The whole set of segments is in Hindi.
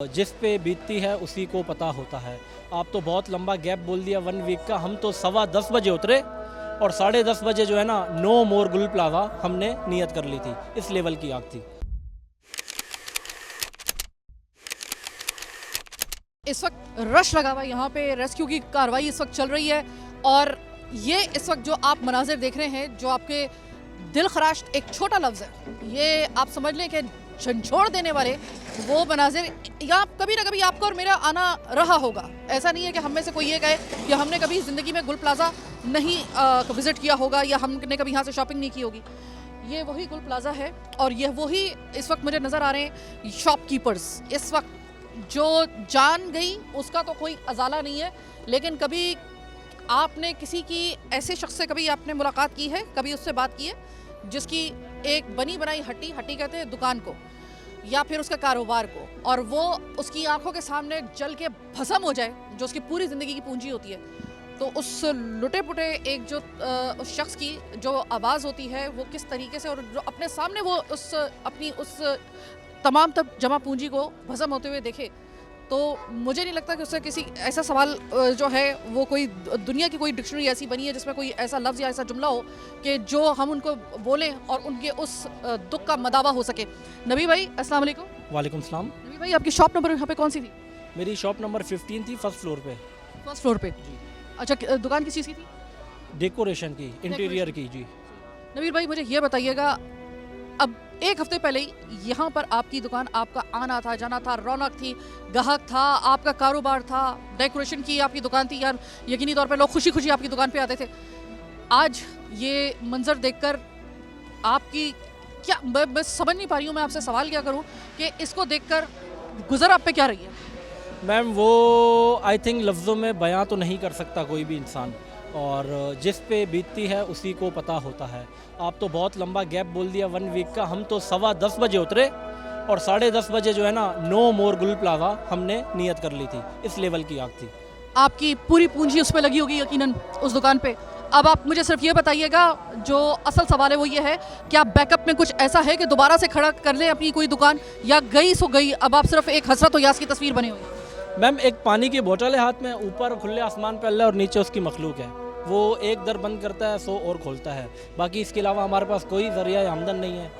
जिस पे बीतती है उसी को पता होता है। आप तो बहुत लंबा गैप बोल दिया 1 वीक का। हम तो 10:15 बजे उतरे और 10:30 बजे जो है ना नो मोर गुल प्लाजा हमने नियत कर ली थी। इस लेवल की आग थी। इस वक्त रश लगा हुआ है यहाँ पे, रेस्क्यू की कार्रवाई इस वक्त चल रही है और ये इस वक्त जो आप मनाजिर देख रहे हैं, जो आपके दिल खराश एक छोटा लफ्ज़ है, ये आप समझ लें कि झंझोड़ देने वाले वो मनाजिर यहाँ कभी ना कभी आपका और मेरा आना रहा होगा। ऐसा नहीं है कि हम में से कोई ये कहे कि हमने कभी ज़िंदगी में गुल प्लाजा नहीं विज़िट किया होगा या हमने कभी यहाँ से शॉपिंग नहीं की होगी। ये वही गुल प्लाजा है और ये वही इस वक्त मुझे नज़र आ रहे हैं शॉपकीपर्स। इस वक्त जो जान गई उसका तो कोई अजाला नहीं है, लेकिन कभी आपने किसी की ऐसे शख्स से कभी आपने मुलाकात की है, कभी उससे बात की है जिसकी एक बनी बनाई हट्टी कहते हैं दुकान को या फिर उसका कारोबार को, और वो उसकी आंखों के सामने जल के भस्म हो जाए जो उसकी पूरी ज़िंदगी की पूंजी होती है, तो उस लुटे पुटे एक जो उस शख्स की जो आवाज़ होती है वो किस तरीके से और जो अपने सामने वो अपनी उस तमाम तब जमा पूंजी को भस्म होते हुए देखे, तो मुझे नहीं लगता कि उससे किसी ऐसा सवाल जो है वो कोई दुनिया की कोई डिक्शनरी ऐसी बनी है जिसमें कोई ऐसा लफ्ज़ या ऐसा जुमला हो कि जो हम उनको बोलें और उनके उस दुख का मदावा हो सके। नबी भाई अस्सलाम वालेकुम। वालेकुम सलाम। नबी भाई आपकी शॉप नंबर यहाँ पे कौन सी थी? मेरी शॉप नंबर 15 थी, फर्स्ट फ्लोर पे। फर्स्ट फ्लोर पे जी। अच्छा, दुकान किस चीज़ की थी? डेकोरेशन की, इंटीरियर की जी। नबीर भाई मुझे ये बताइएगा, अब एक हफ्ते पहले ही यहाँ पर आपकी दुकान, आपका आना था जाना था, रौनक थी, ग्राहक था, आपका कारोबार था, डेकोरेशन की आपकी दुकान थी यार, यकीनी तौर पे लोग खुशी खुशी आपकी दुकान पे आते थे। आज ये मंजर देखकर आपकी क्या, मैं समझ नहीं पा रही हूँ, मैं आपसे सवाल क्या करूँ कि इसको देखकर गुजर आप पे क्या रही है? मैम वो आई थिंक लफ्ज़ों में बयां तो नहीं कर सकता कोई भी इंसान, और जिस पे बीतती है उसी को पता होता है। आप तो बहुत लंबा गैप बोल दिया 1 वीक का। हम तो 10:15 बजे उतरे और 10:30 बजे जो है ना नो मोर गुल प्लाजा हमने नियत कर ली थी। इस लेवल की आग थी। आपकी पूरी पूंजी उस पर लगी होगी यकीनन उस दुकान पे। अब आप मुझे सिर्फ ये बताइएगा, जो असल सवाल है वो ये है, क्या बैकअप में कुछ ऐसा है कि दोबारा से खड़ा कर लें अपनी कोई दुकान, या गई सो गई, अब आप सिर्फ एक हसरत और यास की तस्वीर बनी हुई है? मैम एक पानी की बोतल है हाथ में, ऊपर खुले आसमान पे अल्लाह और नीचे उसकी मखलूक है। वो एक दर बंद करता है 100 और खोलता है। बाकी इसके अलावा हमारे पास कोई ज़रिया आमदन नहीं है।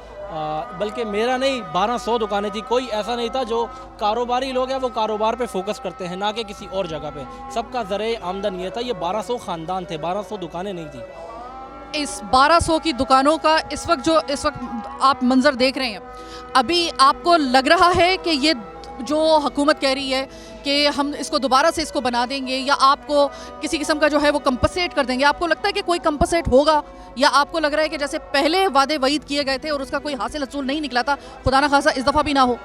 बल्कि मेरा नहीं 1200 दुकानें थी। कोई ऐसा नहीं था। जो कारोबारी लोग हैं वो कारोबार पे फोकस करते हैं, ना कि किसी और जगह पे। सबका ज़रिया आमदन ये था। ये 1200 ख़ानदान थे, 1200 दुकानें नहीं थी। इस 1200 की दुकानों का इस वक्त आप मंजर देख रहे हैं, अभी आपको लग रहा है कि ये जो हुकूमत कह रही है कि हम इसको दोबारा से इसको बना देंगे या आपको किसी किस्म का जो है वो कंपनसेट कर देंगे, आपको लगता है कि कोई कंपनसेट होगा, या आपको लग रहा है कि जैसे पहले वादे वईद किए गए थे और उसका कोई हासिल हसूल नहीं निकला था, खुदा ना खासा इस दफ़ा भी ना हो?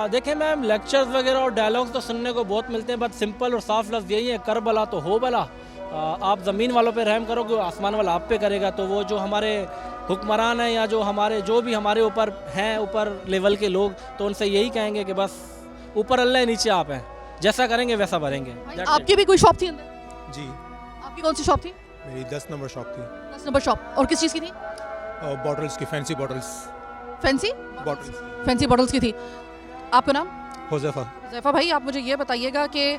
देखें मैम, लेक्चर्स वगैरह और डायलॉग्स तो सुनने को बहुत मिलते हैं, बट सिंपल और साफ लफ्ज़ यही है, कर भला तो हो भला। आप ज़मीन वालों पे रहम करोगे, आसमान वाला आप पे करेगा। तो वो जो हमारे हुक्मरान हैं या जो भी हमारे ऊपर हैं, ऊपर लेवल के लोग, तो उनसे यही कहेंगे कि बस ऊपर अल्लाह है, नीचे आप हैं, जैसा करेंगे वैसा भरेंगे। आपकी भी कोई शॉप थी अंदर? जी, आपकी कौन सी शॉप थी? मेरी 10 नंबर शॉप थी। 10 नंबर शॉप। और किस चीज़ की थी? बॉटल्स की, fancy bottles. Fancy bottles. Fancy bottles की थी। आपका नाम? हुज़ैफा। ज़ैफ़ा भाई, आप मुझे ये बताइएगा कि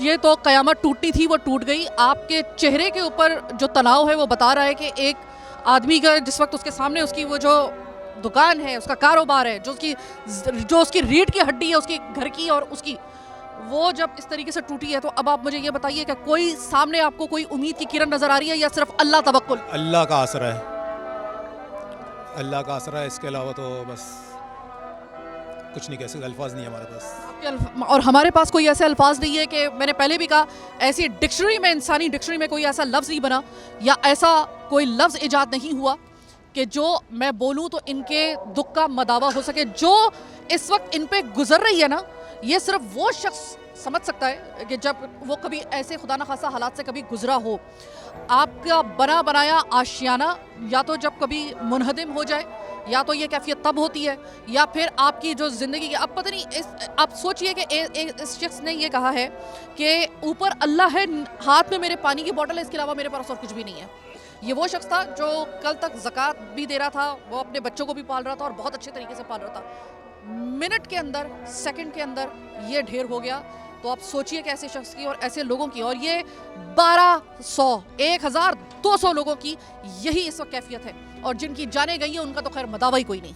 ये तो क़यामत टूटनी थी, वो टूट गई। आपके चेहरे के ऊपर जो तनाव है वो बता रहा है कि एक आदमी का जिस वक्त उसके सामने उसकी वो जो दुकान है, उसका कारोबार है, जो उसकी रीढ़ की हड्डी है उसकी घर की और उसकी, वो जब इस तरीके से टूटी है, तो अब आप मुझे ये बताइए कि कोई सामने आपको कोई उम्मीद की किरण नज़र आ रही है या सिर्फ अल्लाह तवक्कुल? अल्लाह का आसरा है, अल्लाह का आसरा है। इसके अलावा तो बस कुछ नहीं कह सकते, अल्फाज नहीं है हमारे पास। और हमारे पास कोई ऐसे अल्फाज नहीं है कि, मैंने पहले भी कहा, ऐसी डिक्शनरी में, इंसानी डिक्शनरी में कोई ऐसा लफ्ज़ नहीं बना या ऐसा कोई लफ्ज़ ईजाद नहीं हुआ कि जो मैं बोलूँ तो इनके दुख का मदावा हो सके। जो इस वक्त इन पे गुजर रही है ना, ये सिर्फ वो शख्स समझ सकता है कि जब वो कभी ऐसे खुदा न खासा हालात से कभी गुजरा हो। आपका बना बनाया आशियाना या तो जब कभी मुनहदिम हो जाए, या तो ये कैफियत तब होती है, या फिर आपकी जो ज़िंदगी की, अब पता नहीं, आप सोचिए कि इस शख्स ने ये कहा है कि ऊपर अल्लाह है, हाथ में मेरे पानी की बोतल है, इसके अलावा मेरे पास और कुछ भी नहीं है। ये वो शख्स था जो कल तक ज़कात भी दे रहा था, वो अपने बच्चों को भी पाल रहा था और बहुत अच्छे तरीके से पाल रहा था। मिनट के अंदर, सेकंड के अंदर ये ढेर हो गया। तो आप सोचिए कि ऐसे शख्स की और ऐसे लोगों की, और ये 1200 लोगों की यही इस वक्त कैफियत है, और जिनकी जाने गई है उनका तो खैर मदावा ही कोई नहीं।